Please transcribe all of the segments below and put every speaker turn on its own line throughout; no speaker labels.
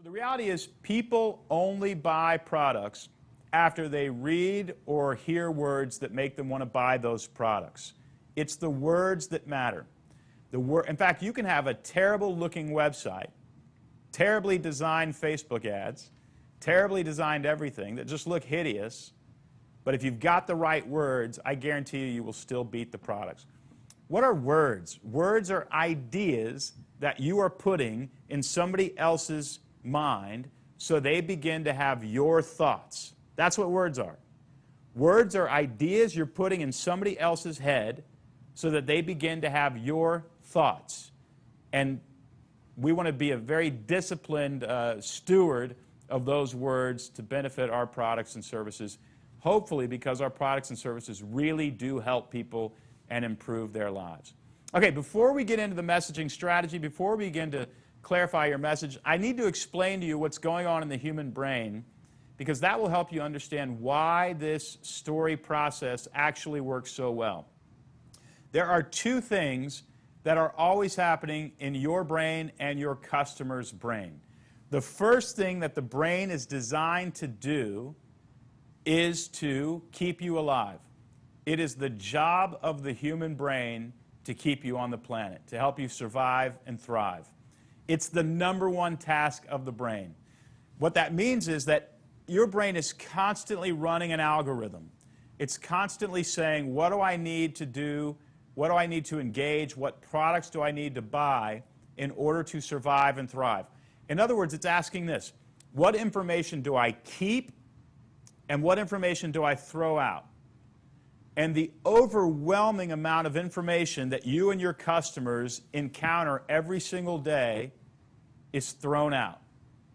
So the reality is people only buy products after they read or hear words that make them want to buy those products. It's the words that matter. In fact, you can have a terrible looking website, terribly designed Facebook ads, terribly designed everything that just look hideous, but if you've got the right words, I guarantee you, you will still beat the products. What are words? Words are ideas that you are putting in somebody else's mind so they begin to have your thoughts. That's what words are. Words are ideas you're putting in somebody else's head so that they begin to have your thoughts. And we want to be a very disciplined steward of those words to benefit our products and services, hopefully because our products and services really do help people and improve their lives. Okay, before we get into the messaging strategy, before we begin to clarify your message, I need to explain to you what's going on in the human brain, because that will help you understand why this story process actually works so well. There are two things that are always happening in your brain and your customer's brain. The first thing that the brain is designed to do is to keep you alive. It is the job of the human brain to keep you on the planet, to help you survive and thrive. It's the #1 task of the brain. What that means is that your brain is constantly running an algorithm. It's constantly saying, what do I need to do? What do I need to engage? What products do I need to buy in order to survive and thrive? In other words, it's asking this: what information do I keep and what information do I throw out? And the overwhelming amount of information that you and your customers encounter every single day is thrown out.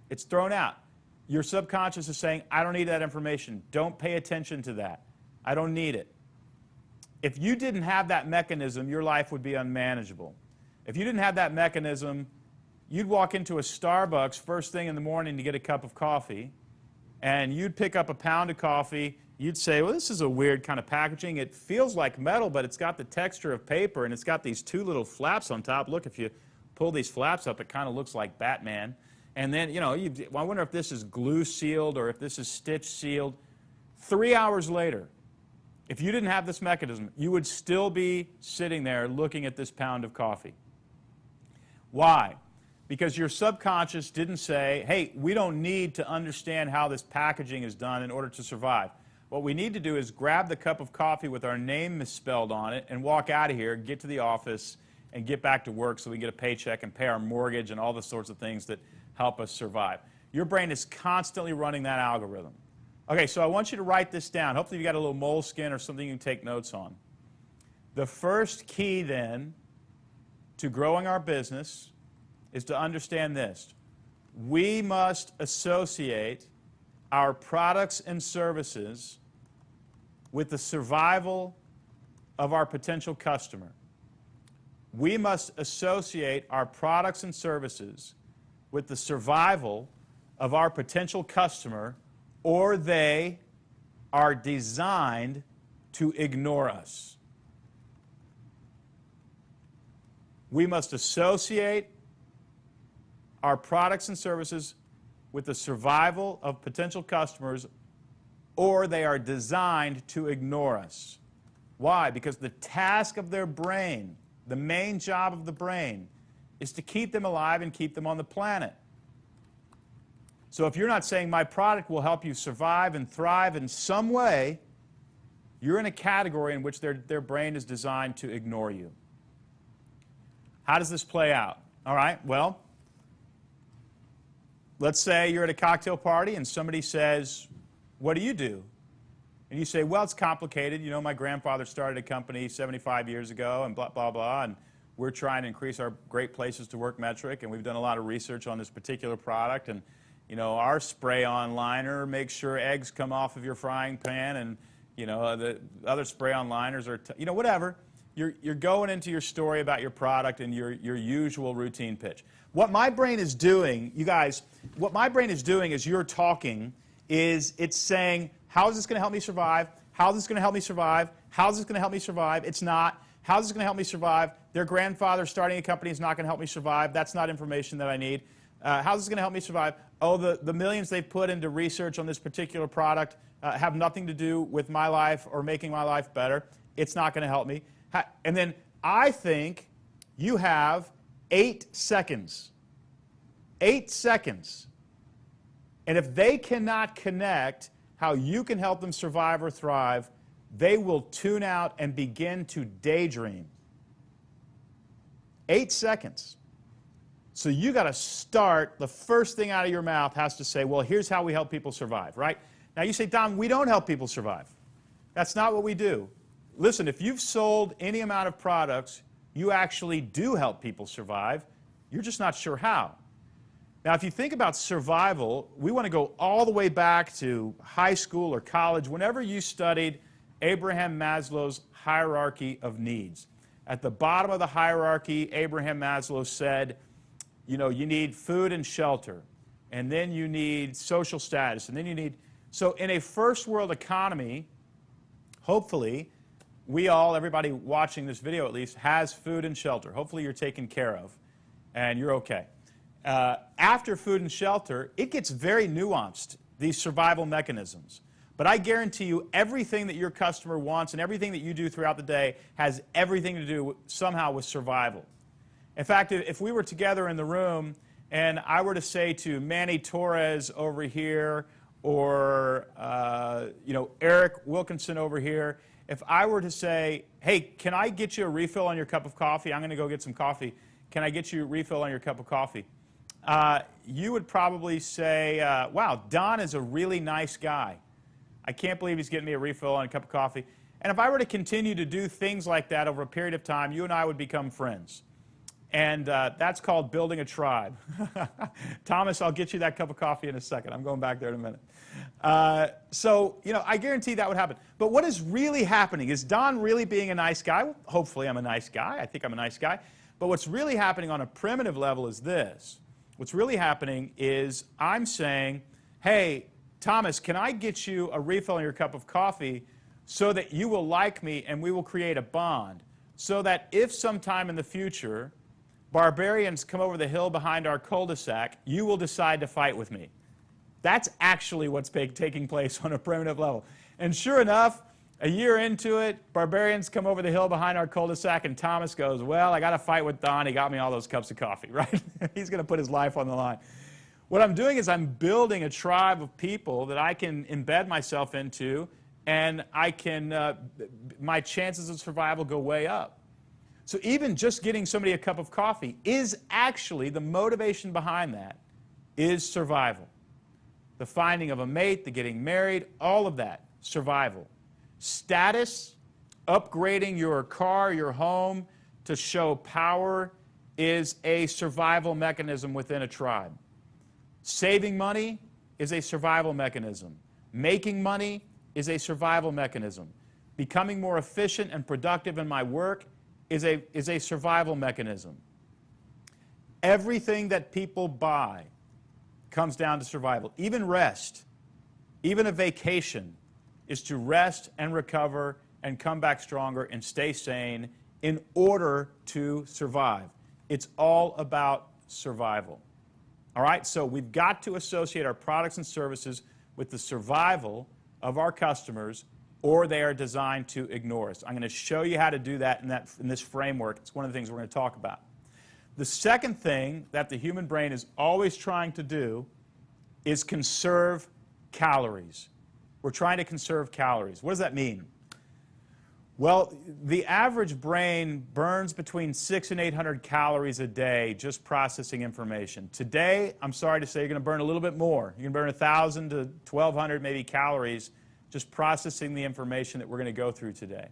It's thrown out. Your subconscious is saying, I don't need that information. Don't pay attention to that. I don't need it. If you didn't have that mechanism, your life would be unmanageable. If you didn't have that mechanism, you'd walk into a Starbucks first thing in the morning to get a cup of coffee, and you'd pick up a pound of coffee. You'd say, well, this is a weird kind of packaging. It feels like metal, but it's got the texture of paper, and it's got these two little flaps on top. Look, if you pull these flaps up, it kind of looks like Batman. And then, you know, I wonder if this is glue sealed or if this is stitch sealed. 3 hours later, if you didn't have this mechanism, you would still be sitting there looking at this pound of coffee. Why? Because your subconscious didn't say, hey, we don't need to understand how this packaging is done in order to survive. What we need to do is grab the cup of coffee with our name misspelled on it and walk out of here, get to the office, and get back to work so we can get a paycheck and pay our mortgage and all the sorts of things that help us survive. Your brain is constantly running that algorithm. Okay, so I want you to write this down. Hopefully you've got a little moleskin or something you can take notes on. The first key, then, to growing our business is to understand this. We must associate our products and services with the survival of our potential customer. We must associate our products and services with the survival of our potential customer, or they are designed to ignore us. We must associate our products and services with the survival of potential customers, or they are designed to ignore us. Why? Because the task of their brain, the main job of the brain, is to keep them alive and keep them on the planet. So if you're not saying my product will help you survive and thrive in some way, you're in a category in which their brain is designed to ignore you. How does this play out? All right, well, let's say you're at a cocktail party and somebody says, what do you do? And you say, well, it's complicated. You know, my grandfather started a company 75 years ago and blah, blah, blah, and we're trying to increase our great places to work metric, and we've done a lot of research on this particular product, and you know, our spray-on liner makes sure eggs come off of your frying pan, and you know, the other spray-on liners are, you know, whatever. You're going into your story about your product and your usual routine pitch. What my brain is doing, you guys, what my brain is doing as you're talking is it's saying, how is this going to help me survive? How is this going to help me survive? How is this going to help me survive? It's not. How is this going to help me survive? Their grandfather starting a company is not going to help me survive. That's not information that I need. How's this going to help me survive? Oh, the millions they've put into research on this particular product have nothing to do with my life or making my life better. It's not going to help me. And then I think you have 8 seconds. 8 seconds. And if they cannot connect how you can help them survive or thrive, they will tune out and begin to daydream. 8 seconds. So you got to start, the first thing out of your mouth has to say, well, here's how we help people survive, right? Now you say, Don, we don't help people survive. That's not what we do. Listen, if you've sold any amount of products, you actually do help people survive. You're just not sure how. Now, if you think about survival, we want to go all the way back to high school or college, whenever you studied Abraham Maslow's hierarchy of needs. At the bottom of the hierarchy, Abraham Maslow said, you know, you need food and shelter, and then you need social status, and then you need... So in a first world economy, hopefully, we all, everybody watching this video at least, has food and shelter. Hopefully you're taken care of, and you're okay. After food and shelter, it gets very nuanced, these survival mechanisms. But I guarantee you everything that your customer wants and everything that you do throughout the day has everything to do somehow with survival. In fact, if we were together in the room and I were to say to Manny Torres over here or you know, Eric Wilkinson over here, if I were to say, hey, can I get you a refill on your cup of coffee? I'm going to go get some coffee. Can I get you a refill on your cup of coffee? You would probably say, wow, Don is a really nice guy. I can't believe he's getting me a refill on a cup of coffee. And if I were to continue to do things like that over a period of time, you and I would become friends. And that's called building a tribe. Thomas, I'll get you that cup of coffee in a second. I'm going back there in a minute. So, you know, I guarantee that would happen. But what is really happening? Is Don really being a nice guy? Well, hopefully I'm a nice guy. I think I'm a nice guy. But what's really happening on a primitive level is this. What's really happening is I'm saying, hey, Thomas, can I get you a refill on your cup of coffee so that you will like me and we will create a bond so that if sometime in the future barbarians come over the hill behind our cul-de-sac, you will decide to fight with me. That's actually what's taking place on a primitive level. And sure enough, a year into it, barbarians come over the hill behind our cul-de-sac, and Thomas goes, well, I got to fight with Don. He got me all those cups of coffee, right? He's going to put his life on the line. What I'm doing is I'm building a tribe of people that I can embed myself into, and I can, my chances of survival go way up. So even just getting somebody a cup of coffee is actually, the motivation behind that is survival. The finding of a mate, the getting married, all of that, survival. Status, upgrading your car, your home to show power is a survival mechanism within a tribe. Saving money is a survival mechanism. Making money is a survival mechanism. Becoming more efficient and productive in my work is a survival mechanism. Everything that people buy comes down to survival. Even rest, even a vacation, is to rest and recover and come back stronger and stay sane in order to survive. It's all about survival. All right, so we've got to associate our products and services with the survival of our customers, or they are designed to ignore us. I'm going to show you how to do that in this framework. It's one of the things we're going to talk about. The second thing that the human brain is always trying to do is conserve calories. We're trying to conserve calories. What does that mean? Well, the average brain burns between 600 and 800 calories a day just processing information. Today, I'm sorry to say, you're going to burn a little bit more. You're going to burn 1,000 to 1,200 maybe calories just processing the information that we're going to go through today.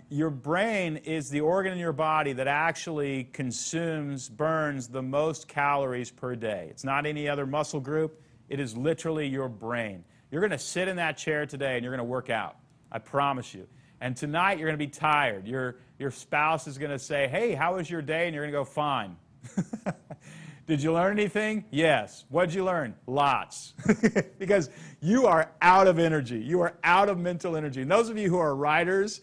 Your brain is the organ in your body that actually burns the most calories per day. It's not any other muscle group. It is literally your brain. You're going to sit in that chair today and you're going to work out. I promise you. And tonight you're going to be tired. Your spouse is going to say, hey, how was your day? And you're going to go, fine. Did you learn anything? Yes. What did you learn? Lots. Because you are out of energy. You are out of mental energy. And those of you who are writers,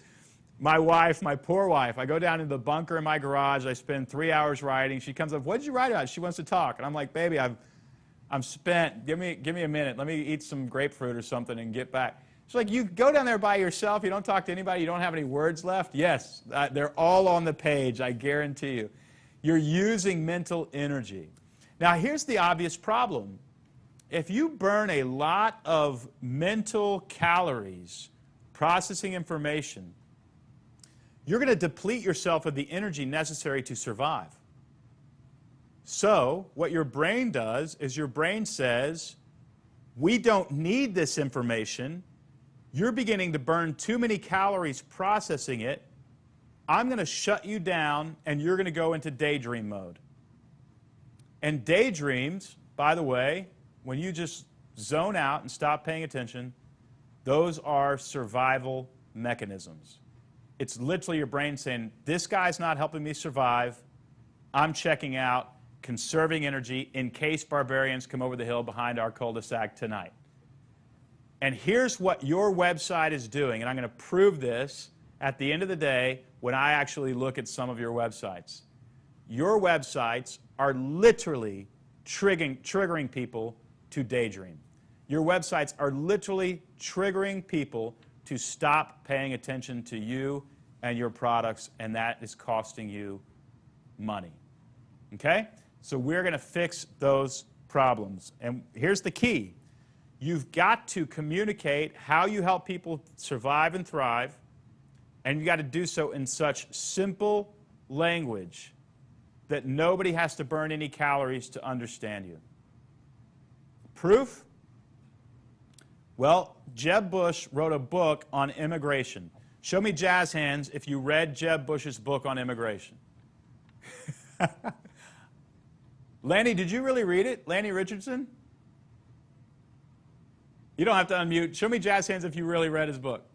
My wife, my poor wife, I go down into the bunker in my garage. I spend 3 hours writing. She comes up, what did you write about? She wants to talk. And I'm like, baby, I'm spent. Give me a minute. Let me eat some grapefruit or something and get back. She's like, you go down there by yourself. You don't talk to anybody. You don't have any words left. Yes, they're all on the page, I guarantee you. You're using mental energy. Now, here's the obvious problem. If you burn a lot of mental calories processing information, you're going to deplete yourself of the energy necessary to survive. So, what your brain does is your brain says, we don't need this information. You're beginning to burn too many calories processing it. I'm going to shut you down, and you're going to go into daydream mode. And daydreams, by the way, when you just zone out and stop paying attention, those are survival mechanisms. It's literally your brain saying, this guy's not helping me survive. I'm checking out, conserving energy in case barbarians come over the hill behind our cul-de-sac tonight. And here's what your website is doing, and I'm going to prove this at the end of the day when I actually look at some of your websites. Your websites are literally triggering people to daydream. Your websites are literally triggering people to stop paying attention to you and your products, and that is costing you money. Okay? So we're going to fix those problems. And here's the key. You've got to communicate how you help people survive and thrive, and you've got to do so in such simple language that nobody has to burn any calories to understand you. Proof? Well, Jeb Bush wrote a book on immigration. Show me jazz hands if you read Jeb Bush's book on immigration. Lanny, did you really read it? Lanny Richardson? You don't have to unmute. Show me jazz hands if you really read his book.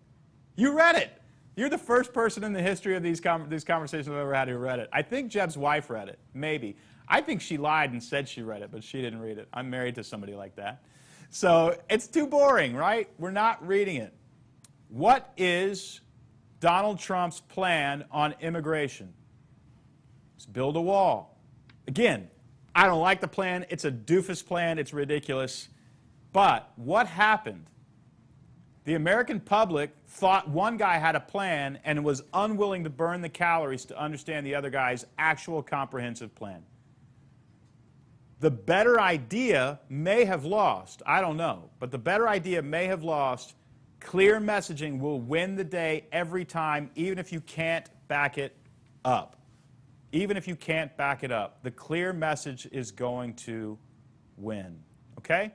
You read it. You're the first person in the history of these conversations I've ever had who read it. I think Jeb's wife read it, maybe. I think she lied and said she read it, but she didn't read it. I'm married to somebody like that. So it's too boring, right? We're not reading it. What is Donald Trump's plan on immigration? It's build a wall. Again, I don't like the plan. It's a doofus plan. It's ridiculous. But what happened? The American public thought one guy had a plan and was unwilling to burn the calories to understand the other guy's actual comprehensive plan. The better idea may have lost. I don't know. But the better idea may have lost. Clear messaging will win the day every time, even if you can't back it up. Even if you can't back it up, the clear message is going to win. Okay?